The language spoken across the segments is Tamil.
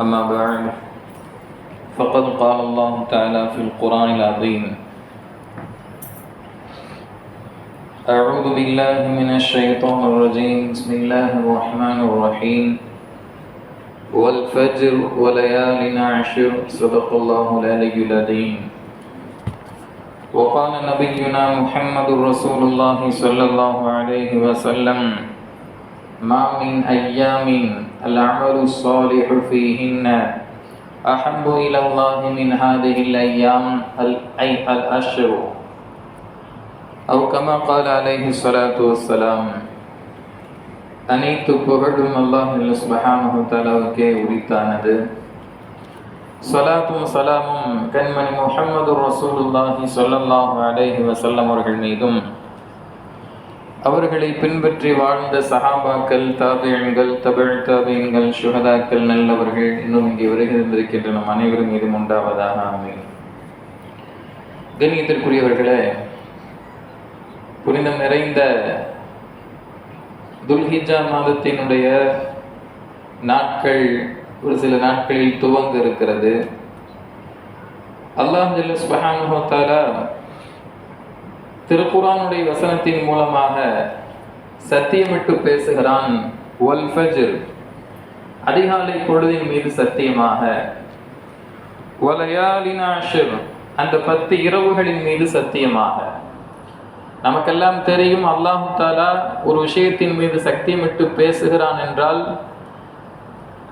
أما بعد فقد قال الله تعالى في القرآن العظيم أعوذ بالله من الشيطان الرجيم بسم الله الرحمن الرحيم والفجر وليال عشر صدق الله العلي العظيم وقال نبينا محمد رسول الله صلى الله عليه وسلم ما من أيام العمل الصالح فيهن أحب إلى الله من هذه الأيام أي الأشهر أو كما قال عليه الصلاة والسلام. அனைத்து புகழும் அல்லாஹ் சுப்ஹானஹு வ தஆலாவுக்கே உரித்தானது. ஸலாத்தும் ஸலாமும் கண்மணி முஹம்மது ரசூலுல்லாஹி ஸல்லல்லாஹு அலைஹி வஸல்லம் அவர்கள் மீதும் அவர்களை பின்பற்றி வாழ்ந்த சஹாபாக்கள், தாபியீன்கள், தபஅ தாபியீன்கள், ஷுஹதாக்கள், நல்லவர்கள் இன்னும் இங்கே வருகின்றிருக்கின்ற நம் அனைவரும் மீதும் உண்டாவதாக. ஆமீன். கண்ணியத்திற்குரியவர்களே, புனிதம் நிறைந்த துல்ஹிஜ்ஜா மாதத்தினுடைய நாட்கள் ஒரு சில நாட்களில் துவங்க இருக்கிறது. அல்லாஹ் ஜல்ல சுப்ஹானஹு வ தஆலா திருக்குர்ஆனுடைய வசனத்தின் மூலமாக சத்தியமிட்டு பேசுகிறான். வல் ஃபஜ்ர், அதிகாலை பொழுதின் மீது சத்தியமாக, வலயாலின் அஷ்ர், அந்த 10 இரவுகளின் மீது சத்தியமாக. நமக்கெல்லாம் தெரியும், அல்லாஹ் தஆலா ஒரு விஷயத்தின் மீது சத்தியமிட்டு பேசுகிறான் என்றால்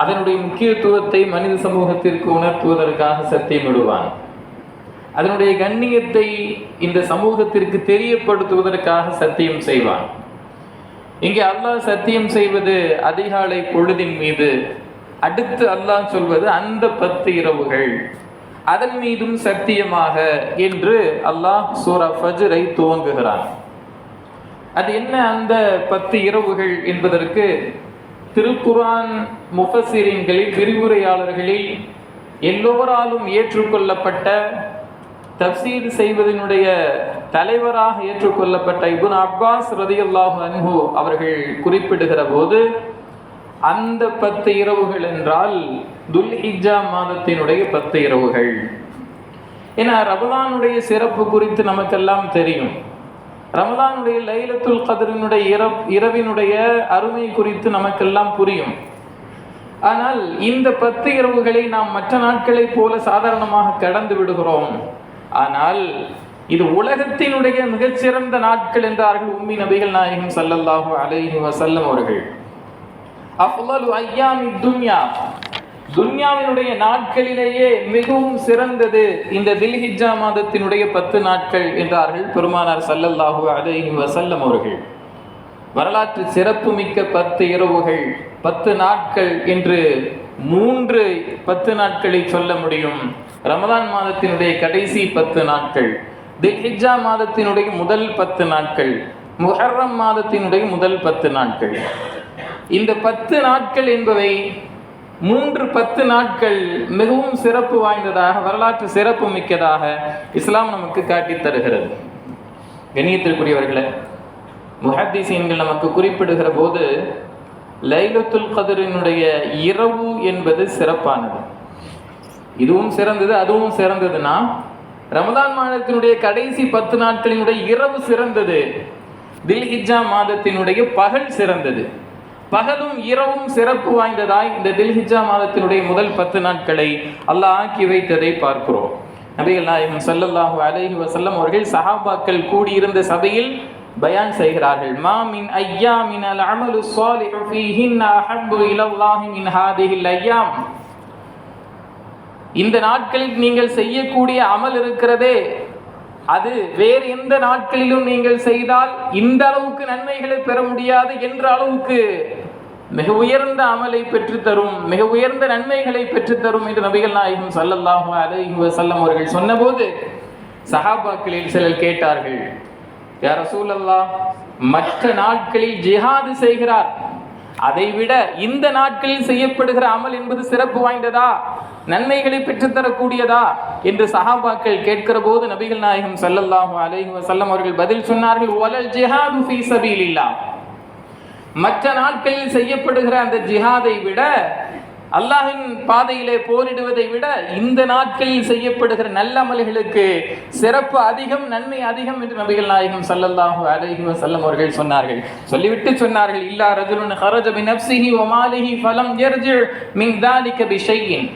அதனுடைய முக்கியத்துவத்தை மனித சமூகத்திற்கு உணர்த்துவதற்காக சத்தியமிடுவான். அதனுடைய கண்ணியத்தை இந்த சமூகத்திற்கு தெரியப்படுத்துவதற்காக சத்தியம் செய்வான். இங்கே அல்லாஹ் சத்தியம் செய்வது அதிகாலை பொழுதின் மீது, அடுத்து அல்லாஹ் சொல்வது அந்த 10 இரவுகள், அதன் மீதும் சத்தியமாக என்று அல்லாஹ் சூரா ஃபஜ்ரை துவங்குகிறான். அது என்ன அந்த 10 இரவுகள் என்பதற்கு திருக்குர்ஆன் முஃபஸ்ஸிரீன்களில், விரிவுரையாளர்களில் எல்லோராலும் ஏற்றுக்கொள்ளப்பட்ட, தஃப்சீர் செய்வதனுடைய தலைவராக ஏற்றுக்கொள்ளப்பட்ட இப்னு அப்பாஸ் ரலியல்லாஹு அன்ஹு அவர்கள் குறிப்பிடுகிற போது, அந்த 10 இரவுகள் என்றால் துல்ஹிஜ்ஜா மாதத்தினுடைய 10 இரவுகள். ஏன்னா ரமலானுடைய சிறப்பு குறித்து நமக்கெல்லாம் தெரியும். ரமலானுடைய லைலத்துல் கத்ரினுடைய இரவினுடைய அருமை குறித்து நமக்கெல்லாம் புரியும். ஆனால் இந்த 10 இரவுகளை நாம் மற்ற நாட்களை போல சாதாரணமாக கடந்து விடுகிறோம். ஆனால் இது உலகத்தினுடைய மிகச்சிறந்த நாட்கள் என்றார்கள் உம்மி நபிகள் நாயகம் ஸல்லல்லாஹு அலைஹி வஸல்லம் அவர்கள். அஃலலு அய்யாமி துன்யா, துன்யாவினுடைய நாட்களிலேயே மிகவும் சிறந்தது இந்த தில்ஹிஜ்ஜா மாதத்தினுடைய 10 நாட்கள் என்றார்கள் பெருமானார் ஸல்லல்லாஹு அலைஹி வஸல்லம் அவர்கள். வரலாற்று சிறப்புமிக்க 10 இரவுகள், 10 நாட்கள் என்று 3 10 நாட்களை சொல்ல முடியும். ரமலான் மாதத்தினுடைய கடைசி 10 நாட்கள், தில்ஹிஜ்ஜா மாதத்தினுடைய முதல் 10 நாட்கள், முஹர்ரம் மாதத்தினுடைய முதல் 10 நாட்கள். இந்த 10 நாட்கள் என்பவை 3 10 நாட்கள் மிகவும் சிறப்பு வாய்ந்ததாக, வரலாற்று சிறப்பு மிக்கதாக இஸ்லாம் நமக்கு காட்டித் தருகிறது. கண்ணியத்திற்குரியவர்களே, முஹத்திஸீன்கள் நமக்கு குறிப்பிடுகிற போது லைலத்துல் கத்ரினுடைய இரவு என்பது சிறப்பானது. இதுவும் சிறந்தது, அதுவும் சிறந்ததுன்னா ரமலான் மாதத்தினுடைய கடைசி 10 நாட்களினுடைய இரவு சிறந்தது, தில்ஹிஜ்ஜா மாதத்தினுடைய பகல் சிறந்தது. பகலும் இரவும் சிறப்பு வாய்ந்ததாய் இந்த தில்ஹிஜ்ஜா மாதத்தினுடைய முதல் 10 நாட்களை அல்லாஹ் ஆக்கி வைத்ததை பார்க்கிறோம். நபிகள் நாயகம் ஸல்லல்லாஹு அலைஹி வஸல்லம் அவர்கள் சஹாபாக்கள் கூடியிருந்த சபையில் பயான் செய்கிறார்கள். மா மின் அய்யாமின் அல் அமலு ஸாலிஹு ஃபீஹின்ன அஹப்பு இலல்லாஹி மின் ஹாதிஹில் அய்யாம். இந்த நாட்களில் நீங்கள் செய்யக்கூடிய அமல் இருக்கிறதே, அது வேறு எந்த நாட்களிலும் நீங்கள் செய்தால் இந்த அளவுக்கு நன்மைகளை பெற முடியாது என்ற அளவுக்கு மிக உயர்ந்த அமலை பெற்றுத்தரும், மிக உயர்ந்த நன்மைகளை பெற்றுத்தரும் என்று நபிகள் நாயகம் ஸல்லல்லாஹு அலைஹி வஸல்லம் அவர்கள் சொன்னபோது சஹாபாக்களில் சிலர் கேட்டார்கள், யா ரசூலல்லாஹ், மற்ற நாட்களில் ஜிஹாது செய்கிறார், அதைவிட இந்த நாட்களில் செய்யப்படுகிற அமல் என்பது சிறப்பு வாய்ந்ததா, நன்மைகளை பெற்றுத்தரக்கூடியதா என்று சஹாபாக்கள் கேட்கிற போது நபிகள் நாயகம் ஸல்லல்லாஹு அலைஹி வஸல்லம் அவர்கள் பதில் சொன்னார்கள், வலல் ஜிஹாது ஃபீ சபீலில்லாஹ், மற்ற நாட்களில் செய்யப்படுகிற அந்த ஜிஹாதை விட அல்லாஹ்வின் பாதையிலே போரிடுவதை விட இந்த நாட்களில் செய்யப்படுகிற நல்ல அமல்களுக்கு சிறப்பு அதிகம், நன்மை அதிகம் என்று நபிகள் நாயகம் ஸல்லல்லாஹு அலைஹி வஸல்லம் அவர்கள் சொன்னார்கள். சொல்லிவிட்டு சொன்னார்கள், இல்லா ரஜுலுன் ஹரஜ பினஃப்ஸிஹி வ மாலிஹி ஃபலம் யர்ஜி மின் ذلك பிஷைஇன்.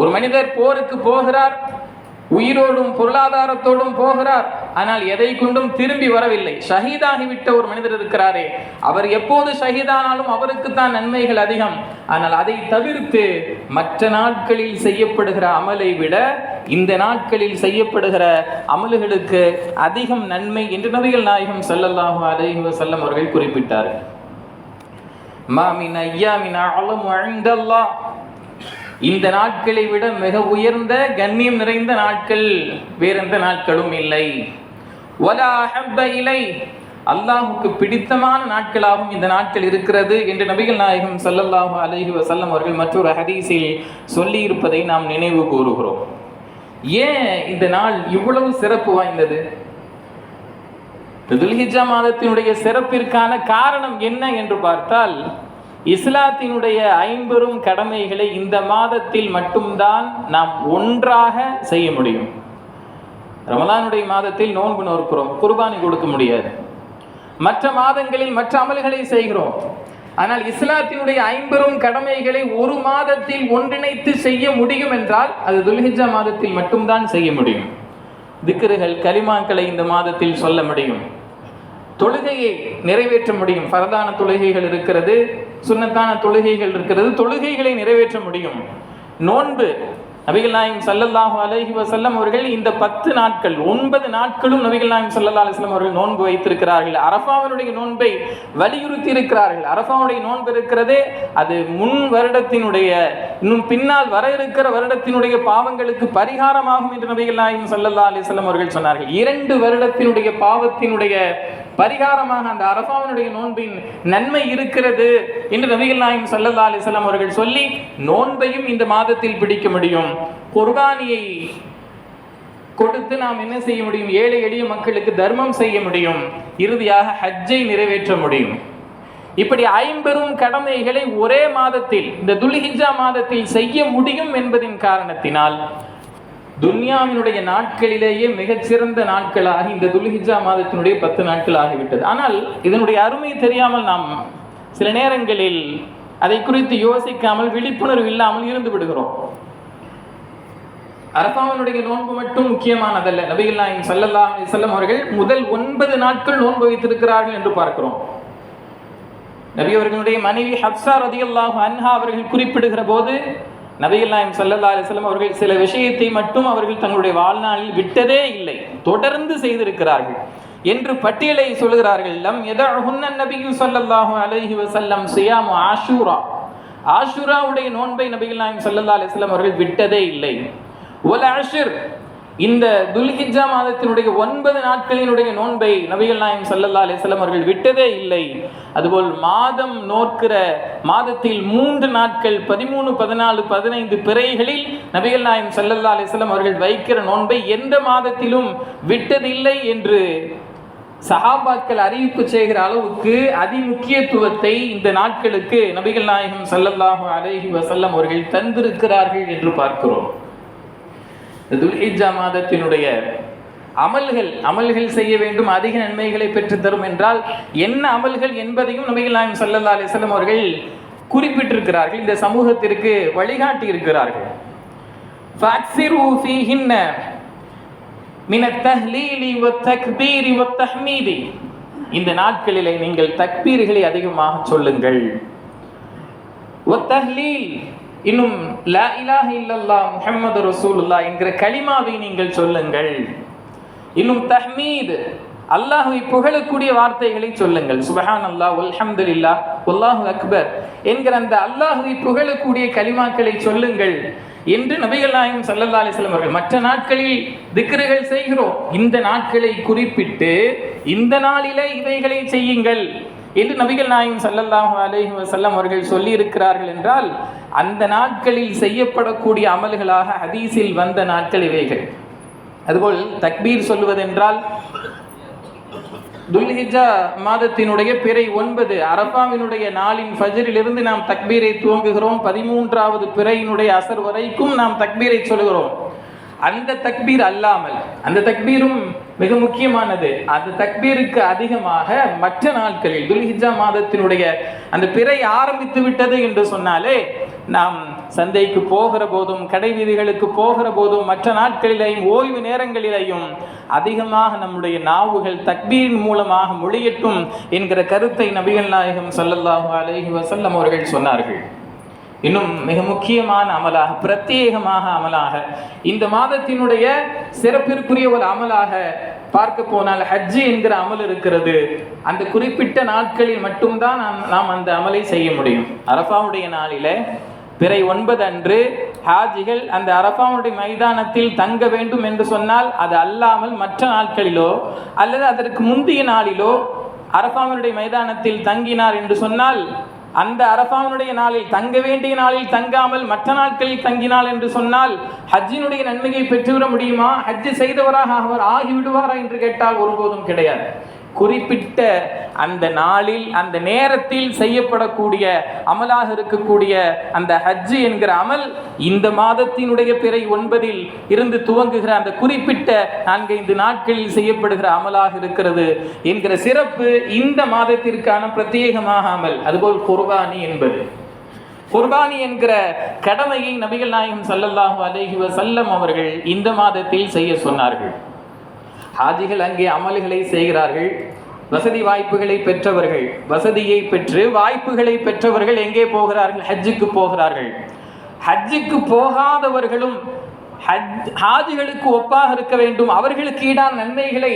ஒரு மனிதர் போருக்கு போகிறார், உயிரோடும் பொருளாதாரத்தோடும் போகிறார், ஆனால் எதை கொண்டும் திரும்பி வரவில்லை. ஷஹீதாகிவிட்ட ஒரு மனிதர் இருக்கிறாரே, அவர் எப்போது ஷஹீதானாலும் அவருக்கு தான் நன்மைகள் அதிகம். ஆனால் அதை தவிர்த்து மற்ற நாட்களில் செய்யப்படுகிற அமலை விட இந்த நாட்களில் செய்யப்படுகிற அமல்களுக்கு அதிகம் நன்மை என்று நபிகள் நாயகம் ஸல்லல்லாஹு அலைஹி வஸல்லம் அவர்கள் குறிப்பிட்டார்கள். மா மின் அய்யாமின் அஅலமு இன்தல்லாஹ், இந்த நாட்களை விட மிக உயர்ந்த கண்ணியம் நிறைந்த நாட்கள் வேறெந்த நாட்களும் இல்லை. வலா அஹப்ப இலை, அல்லாஹ்வுக்கு பிடித்தமான நாட்களாகவும் இந்த நாட்கள் இருக்கிறது என்று நபிகள் நாயகம் ஸல்லல்லாஹு அலைஹி வஸல்லம் அவர்கள் மற்றொரு ஹதீஸில் சொல்லி இருப்பதை நாம் நினைவு கூறுகிறோம். ஏன் இந்த நாள் இவ்வளவு சிறப்பு வாய்ந்தது? துல்ஹிஜ்ஜா மாதத்தினுடைய சிறப்பிற்கான காரணம் என்ன என்று பார்த்தால், இஸ்லாத்தினுடைய 50 கடமைகளை இந்த மாதத்தில் மட்டும்தான் நாம் ஒன்றாக செய்ய முடியும். ரமலானுடைய மாதத்தில் நோன்பு நோக்கிறோம், குர்பானி கொடுக்க முடியாது. மற்ற மாதங்களில் மற்ற அமல்களை செய்கிறோம். ஆனால் இஸ்லாத்தினுடைய 50 கடமைகளை ஒரு மாதத்தில் ஒன்றிணைத்து செய்ய முடியும் என்றால் அது துல்ஹிஜ்ஜா மாதத்தில் மட்டும்தான் செய்ய முடியும். திக்ருகள், கலிமாக்களை இந்த மாதத்தில் சொல்ல முடியும். தொழுகையை நிறைவேற்ற முடியும். ஃபர்தான தொழுகைகள் இருக்கிறது, சுன்னத்தான தொழுகைகள் இருக்கிறது, தொழுகைகளை நிறைவேற்ற முடியும். நோன்பு, நபிகள் நாயகம் ஸல்லல்லாஹு அலைஹி வஸல்லம் அவர்கள் இந்த 10 நாட்கள் 9 நாட்களும் நபிகள் நாயகம் ஸல்லல்லாஹு அலைஹி வஸல்லம் அவர்கள் நோன்பு வைத்திருக்கிறார்கள். அரஃபாவுடைய நோன்பை வலியுறுத்தி இருக்கிறார்கள். அரஃபாவுடைய நோன்பு இருக்கிறதே, அது முன் வருடத்தினுடைய இன்னும் பின்னால் வர இருக்கிற வருடத்தினுடைய பாவங்களுக்கு பரிகாரமாகும் என்று நபிகள் நாயகம் ஸல்லல்லாஹு அலைஹி வஸல்லம் அவர்கள் சொன்னார்கள். 2 வருடத்தினுடைய பாவத்தினுடைய பரிகாரமாக அந்த அரஃபாவினுடைய நோன்பின் நன்மை இருக்கிறது என்று நபிகள் நாயகம் ஸல்லல்லாஹு அலைஹி வஸல்லம் அவர்கள் சொல்லி நோன்பையும் இந்த மாதத்தில் பிடிக்க முடியும். குர்பானியை கொடுத்து நாம் என்ன செய்ய முடியும்? ஏழை எளிய மக்களுக்கு தர்மம் செய்ய முடியும். இறுதியாக ஹஜ்ஜை நிறைவேற்ற முடியும். இப்படி 50 கடமைகளை ஒரே மாதத்தில், இந்த துல்ஹிஜ்ஜா மாதத்தில் செய்ய முடியும் என்பதின் காரணத்தினால் துன்யாவினுடைய நாட்களிலேயே மிகச்சிறந்த நாட்களாக இந்த துல்ஹிஜ்ஜா மாதத்தினுடைய 10 நாட்கள் ஆகிவிட்டது. ஆனால் இதனுடைய அருமை தெரியாமல் நாம் சில நேரங்களில் அதை குறித்து யோசிக்காமல், விழிப்புணர்வு இல்லாமல் இருந்து விடுகிறோம். அரஃபாவினுடைய நோன்பு மட்டும் முக்கியமானதல்ல. நபிகள் நாயகம் ஸல்லல்லாஹு அலைஹி வஸல்லம் அவர்கள் முதல் 9 நாட்கள் நோன்பு வைத்திருக்கிறார்கள் என்று பார்க்கிறோம். நபி அவர்களுடைய மனைவி ஹப்ஸா ரலியல்லாஹு அன்ஹா அவர்கள் குறிப்பிடுகிற போது, நபிகள் நாயகம் ஸல்லல்லாஹு அலைஹி வஸல்லம் அவர்கள் சில விஷயத்தை மட்டும் அவர்கள் தங்களுடைய வாழ்நாளில் விட்டதே இல்லை, தொடர்ந்து செய்திருக்கிறார்கள் என்று பட்டியலை சொல்கிறார்கள். லம் யதஅஹுன்ன நபியு ஸல்லல்லாஹு அலைஹி வஸல்லம் ஸியாமு ஆஷூரா, ஆஷூராவுடைய நோன்பை நபிகள் நாயகம் ஸல்லல்லாஹு அலைஹி வஸல்லம் அவர்கள் விட்டதே இல்லை. வல் அஷ்ர், இந்த துல்ஹிஜ்ஜா மாதத்தினுடைய 9 நாட்களினுடைய நோன்பை நபிகள் நாயகம் ஸல்லல்லாஹு அலைஹி வஸல்லம் அவர்கள் விட்டதே இல்லை. அதுபோல் மாதம் நோக்கிற மாதத்தில் 3 நாட்கள் 13, 14, 15 பிறைகளில் நபிகள் நாயகம் ஸல்லல்லாஹு அலைஹி வஸல்லம் அவர்கள் வைக்கிற நோன்பை எந்த மாதத்திலும் விட்டதில்லை என்று சஹாபாக்கள் அறிவிப்பு செய்கிற அளவுக்கு அதிமுக்கியத்துவத்தை இந்த நாட்களுக்கு நபிகள் நாயகம் ஸல்லல்லாஹு அலைஹி வஸல்லம் அவர்கள் தந்திருக்கிறார்கள் என்று பார்க்கிறோம். துல்ஹிஜ்ஜா மாதத்தினுடைய அமல்கள் செய்ய வேண்டும், அதிக நன்மைகளை பெற்று தரும் என்றால் என்ன அமல்கள் என்பதையும் நபிகள் நாயகம் ஸல்லல்லாஹு அலைஹி வஸல்லம் அவர்கள் குறிப்பிட்டிருக்கிறார்கள், இந்த சமூகத்திற்கு வழிகாட்டி இருக்கிறார்கள். ஃபஅக்ஸிரு ஃபீஹின்ன மினத் தஹ்லீலி வத்தக்பீரி வத்தஹ்மீதி, இந்த நாட்களிலே நீங்கள் தக்பீர்களை அதிகமாக சொல்லுங்கள். வத்தஹ்லீல், இன்னும் லா இலாஹ இல்லல்லாஹ் முஹம்மது ரசூலுல்லாஹ் என்கிற கலிமாவை நீங்கள் சொல்லுங்கள். இன்னும் தஹ்மீத், அல்லாஹ்வை புகழக்கூடிய வார்த்தைகளை சொல்லுங்கள். சுப்ஹானல்லாஹ் வல்ஹம்துலில்லாஹ் வல்லாஹு அக்பர் என்கிற அந்த அல்லாஹ்வை புகழக்கூடிய கலிமாக்களை சொல்லுங்கள் என்று நபிகள் நாயகம் ஸல்லல்லாஹு அலைஹி வஸல்லம் அவர்கள். மற்ற நாட்களில் திக்ருகள் செய்கிறோம், இந்த நாட்களை குறிப்பிட்டு இந்த நாளிலே இவைகளை செய்யுங்கள் என்று நபிகள் நாயகம் ஸல்லல்லாஹு அலைஹி வஸல்லம் அவர்கள் சொல்லி இருக்கிறார்கள் என்றால் அந்த நாட்களில் செய்யப்படக்கூடிய அமல்களாக ஹதீஸில் வந்த நாட்கள் இவைகள். அதுபோல் தக்பீர் சொல்லுவதென்றால் துல்ஹிஜ்ஜா மாதத்தினுடைய பிறை 9 அரஃபாவினுடைய நாளின் ஃபஜ்ரிலிருந்து நாம் தக்பீரை துவங்குகிறோம். 13வது பிறையினுடைய அசர் வரைக்கும் நாம் தக்பீரை சொல்கிறோம். அந்த தக்பீர் அல்லாமல், அந்த தக்பீரும் மிக முக்கியமானது, அந்த தக்பீருக்கு அதிகமாக மற்ற நாட்களில் துல்ஹிஜ்ஜா மாதத்தினுடைய அந்த பிறை ஆரம்பித்து விட்டது என்று சொன்னாலே நாம் சந்தைக்கு போகிற போதும், கடை வீதிகளுக்கு போகிற போதும், மற்ற நாட்களிலேயும் ஓய்வு நேரங்களிலேயும் அதிகமாக நம்முடைய நாவுகள் தக்பீரின் மூலமாக மொழியட்டும் என்கிற கருத்தை நபிகள் நாயகம் ஸல்லல்லாஹு அலைஹி வஸல்லம் அவர்கள் சொன்னார்கள். இன்னும் மிக முக்கியமான அமலாக, பிரத்யேகமாக அமலாக, இந்த மாதத்தினுடைய சிறப்பிற்குரிய ஒரு அமலாக பார்க்க போனால் ஹஜ்ஜி என்கிற அமல் இருக்கிறது. அந்த குறிப்பிட்ட நாட்களில் மட்டும்தான் நாம் அந்த அமலை செய்ய முடியும். அரஃபாவுடைய நாளில பிறை 9 அன்று ஹாஜிகள் அந்த அரஃபாவுடைய மைதானத்தில் தங்க வேண்டும் என்று சொன்னால், அது அல்லாமல் மற்ற நாட்களிலோ அல்லது அதற்கு முந்தைய நாளிலோ அரஃபாவுடைய மைதானத்தில் தங்கினார் என்று சொன்னால், அந்த அரஃபாவுடைய நாளில் தங்க வேண்டிய நாளில் தங்காமல் மற்ற நாட்களில் தங்கினாள் என்று சொன்னால் ஹஜ்ஜினுடைய நன்மையை பெற்றுவிட முடியுமா? ஹஜ்ஜு செய்தவராக அவர் ஆகிவிடுவாரா என்று கேட்டால் ஒருபோதும் கிடையாது. குறிப்பிட்ட அந்த நாளில் அந்த நேரத்தில் செய்யப்படக்கூடிய அமலாக இருக்கக்கூடிய அந்த ஹஜ்ஜு என்கிற அமல் இந்த மாதத்தினுடைய பிறை 9 இருந்து துவங்குகிற அந்த குறிப்பிட்ட 4-5 நாட்களில் செய்யப்படுகிற அமலாக இருக்கிறது என்கிற சிறப்பு இந்த மாதத்திற்கான பிரத்யேகமாக அமல். அதுபோல் குர்பானி என்பது, குர்பானி என்கிற கடமையை நபிகள் நாயகம் ஸல்லல்லாஹு அலைஹி வஸல்லம் அவர்கள் இந்த மாதத்தில் செய்ய சொன்னார்கள். ஹாஜிகள் அங்கே அமல்களை செய்கிறார்கள். வசதி வாய்ப்புகளை பெற்றவர்கள், வசதியை பெற்று வாய்ப்புகளை பெற்றவர்கள் எங்கே போகிறார்கள்? ஹஜ்ஜுக்கு போகிறார்கள். ஹஜ்ஜுக்கு போகாதவர்களும் ஹாஜிகளுக்கு ஒப்பாக இருக்க வேண்டும், அவர்களுக்கு ஈடான நன்மைகளை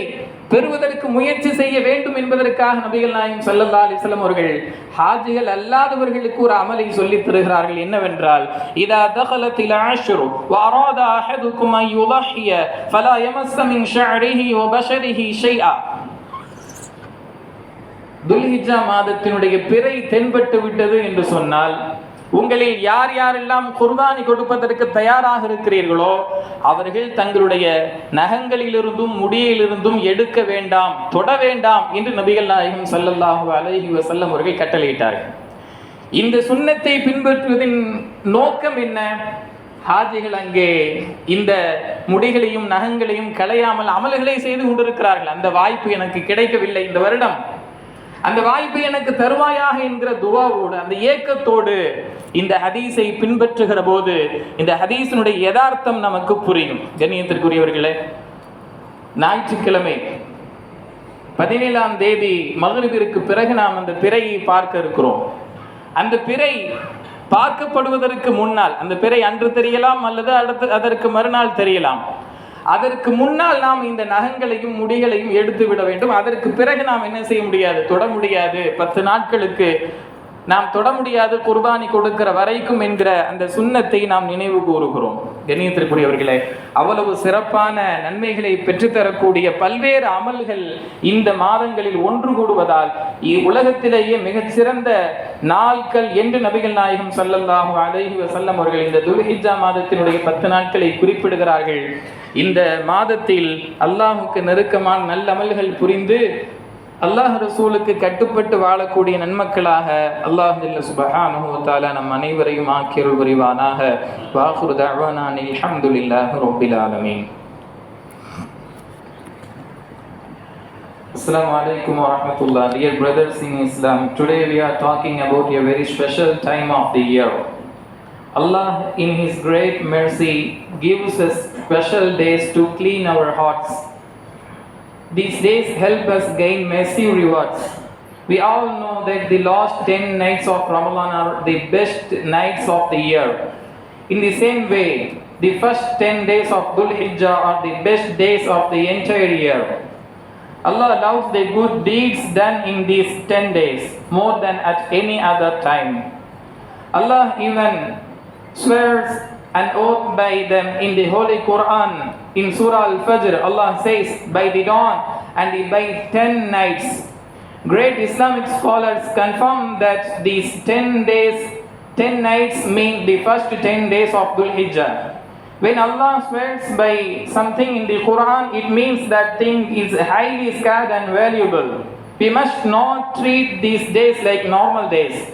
பெறுவதற்கு முயற்சி செய்ய வேண்டும் என்பதற்காக நபிகள் நாயகம் ஸல்லல்லாஹு அலைஹி வஸல்லம் அவர்கள் ஹாஜிகள் அல்லாதவர்களுக்கு ஒரு அமலை சொல்லி தருகிறார்கள். என்னவென்றால், இதா தகலத்தில் அஷ்ரு வ அராத அஹதுக்கும் அன் யுதஹிய ஃபலா யமஸ்ஸ மின் ஷஅரிஹி வ பஷரிஹி ஷைஆ. துல்ஹிஜ்ஜா மாதத்தினுடைய பிறை தென்பட்டு விட்டது என்று சொன்னால், உங்களில் யார் யாரெல்லாம் குர்பானி கொடுப்பதற்கு தயாராக இருக்கிறீர்களோ அவர்கள் தங்களுடைய நகங்களிலிருந்தும் முடியிலிருந்தும் எடுக்க வேண்டாம், தொட வேண்டாம் என்று நபிகள் நாயகம் ஸல்லல்லாஹு அலைஹி வஸல்லம் அவர்கள் கட்டளையிட்டார்கள். இந்த சுன்னத்தை பின்பற்றுவதின் நோக்கம் என்ன? ஹாஜிகள் அங்கே இந்த முடிகளையும் நகங்களையும் களையாமல் அமல்களை செய்து கொண்டிருக்கிறார்கள். அந்த வாய்ப்பு எனக்கு கிடைக்கவில்லை இந்த வருடம், அந்த வாய்ப்பு எனக்கு தருவாயாக என்கிற துவாவோடு, அந்த ஏக்கத்தோடு இந்த ஹதீஸை பின்பற்றுகிற போது இந்த ஹதீஸினுடைய யதார்த்தம் நமக்கு புரியும். கண்ணியத்திற்குரியவர்களே, ஞாயிற்றுக்கிழமை 17ஆம் தேதி மக்ரிபிற்கு பிறகு நாம் அந்த பிறையை பார்க்க இருக்கிறோம். அந்த பிறை பார்க்கப்படுவதற்கு முன்னால், அந்த பிறை அன்று தெரியலாம் அல்லது அதற்கு மறுநாள் தெரியலாம், அதற்கு முன்னால் நாம் இந்த நகங்களையும் முடிகளையும் எடுத்து விட வேண்டும். அதற்கு பிறகு நாம் என்ன செய்ய முடியாது? தொட முடியாது. 10 நாட்களுக்கு நாம் தொட முடியாது குர்பானி கொடுக்கிற வரைக்கும் என்கிற அந்த சுன்னத்தை நாம் நினைவு கூறுகிறோம். கண்ணியத்திற்குரியவர்களே, அவ்வளவு சிறப்பான நன்மைகளை பெற்றுத்தரக்கூடிய பல்வேறு அமல்கள் இந்த மாதங்களில் ஒன்று கூடுவதால் உலகத்திலேயே மிகச்சிறந்த நாட்கள் என்று நபிகள் நாயகம் ஸல்லல்லாஹு அலைஹி வஸல்லம் அவர்கள் இந்த துல்ஹிஜ்ஜா மாதத்தினுடைய 10 நாட்களை குறிப்பிடுகிறார்கள். இந்த மாதத்தில் அல்லாஹுக்கு நெருக்கமான நல்ல அமல்கள் புரிந்து அல்லாஹ் ரசூலுக்கு கட்டுப்பட்டு வாழக்கூடிய நன்மக்களாக அல்லாஹ் ஜல்ல சுப்ஹானஹு வ தஆலா நம் அனைவரையும் ஆக்கியருள் புரிவானாக. வாஹிரு தஅவானா அல்ஹம்துலில்லாஹி ரப்பில் ஆலமீன். Assalamu alaikum wa rahmatullah. Dear brothers in Islam, today we are talking about a very special time of the year. Allah in His great mercy gives us special days to clean our hearts. These days help us gain massive rewards. We all know that the last 10 nights of Ramadan are the best nights of the year. In the same way, the first 10 days of Dhul Hijjah are the best days of the entire year. Allah loves the good deeds done in these 10 days more than at any other time. Allah even swears an oath by them in the Holy Quran. In Surah Al-Fajr, Allah says, by the dawn and by 10 nights. Great Islamic scholars confirm that these 10 days, 10 nights mean the first 10 days of Dhul Hijjah. When Allah swears by something in the Quran, it means that thing is highly scarce and valuable. We must not treat these days like normal days.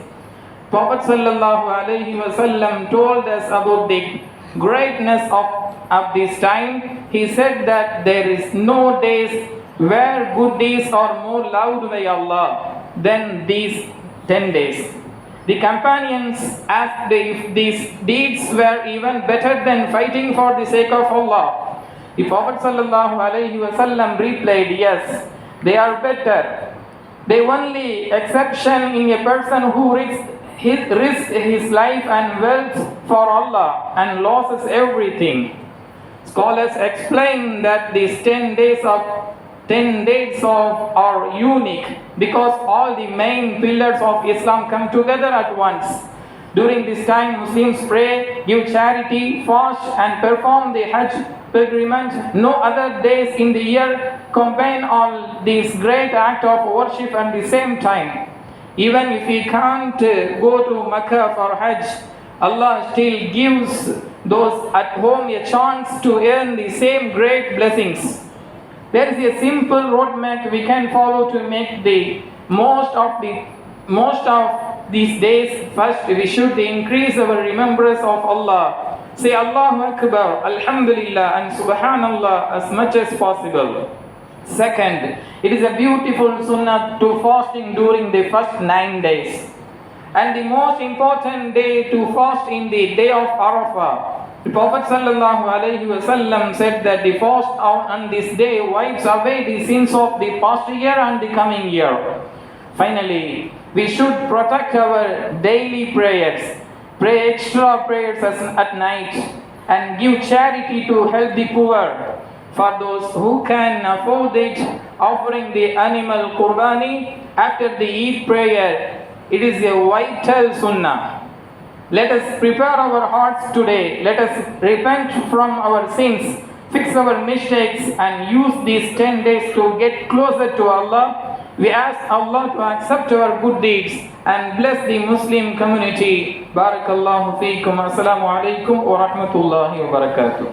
Prophet sallallahu alaihi wasallam told us about the greatness of this time. He said that there is no days where good deeds are more loved by Allah than these 10 days. The companions asked if these deeds were even better than fighting for the sake of Allah. The Prophet ﷺ replied, yes, they are better. The only exception in a person who risks his life and wealth for Allah and loses everything. Scholars explain that these 10 days are unique because all the main pillars of Islam come together at once. During this time, Muslims pray, give charity, fast, and perform the Hajj pilgrimage. No other days in the year combine all these great acts of worship at the same time. Even if we can't go to Mecca for Hajj, Allah still gives those at home a chance to earn the same great blessings. There is a simple roadmap we can follow to make the most of these days. First, we should increase our remembrance of Allah. Say Allahu Akbar, Alhamdulillah, and Subhanallah as much as possible. Second, it is a beautiful sunnah to fasting during the first 9 days. And the most important day to fast in the day of Arafah. The Prophet ﷺ said that the fast on this day wipes away the sins of the past year and the coming year. Finally, we should protect our daily prayers, pray extra prayers at night, and give charity to help the poor. For those who can afford it, offering the animal qurbani after the Eid prayer, it is a vital sunnah. Let us prepare our hearts today. Let us repent from our sins, fix our mistakes, and use these 10 days to get closer to Allah. We ask Allah to accept our good deeds and bless the Muslim community. Barakallahu feekum. Assalamu alaikum wa rahmatullahi wa barakatuh.